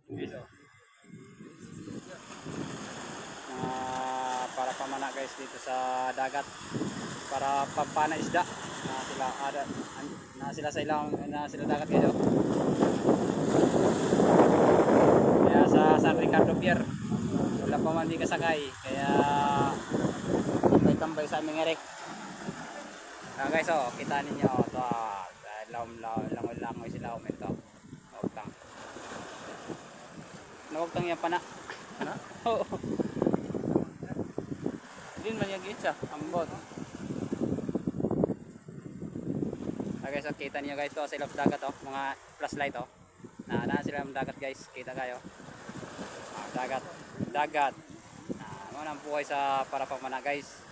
Ito. Para pamana guys dito sa dagat. Para pampana isda. Na sila sa ilang na sila dagat guys. Kaya sa San Ricardo Pier wala pa man di kasakay. Kaya tambay sa aming erik. Guys, kita ninyo ito. Langoy sila ito. Nawagtang. Nawagtang yan pa na. Ano? Oo. Hindi man yung gitsa. Ambot. Guys, kita niyo guys to sa ilog dagat mga flashlight na sila ng dagat guys, kita kayo. Dagat. Ano ang buhay sa para pamana guys.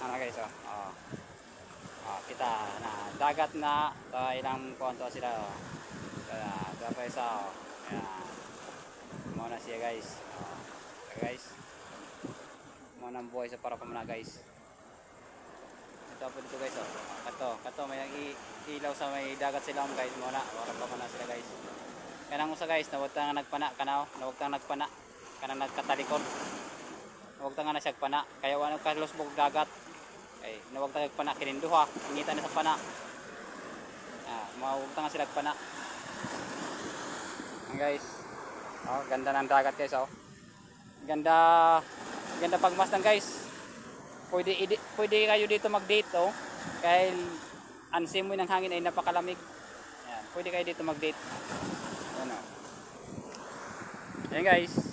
Ano guys kita na dagat na ilang konto sila dapat isa muna siya guys. Guys. Muna ang buhay sa para pamana guys. Ito po dito guys kato may ilaw sa may dagat sila guys muna para pamana sila guys. Kanang usa guys nawagtang nagpana nawagtang nagpana kanang nagkatalikod. Nawagtang na siya pana kaya wala kalusbog dagat. Ay nawagtang nagpana kininduha ingita na sa pana. Mawagtang na sila pana. Guys. Ganda ng dagat guys Ganda pagmasdan guys. Pwede kayo dito mag-date Kaya ang simoy ng hangin ay napakalamig. Pwede kayo dito mag-date. Ayan guys.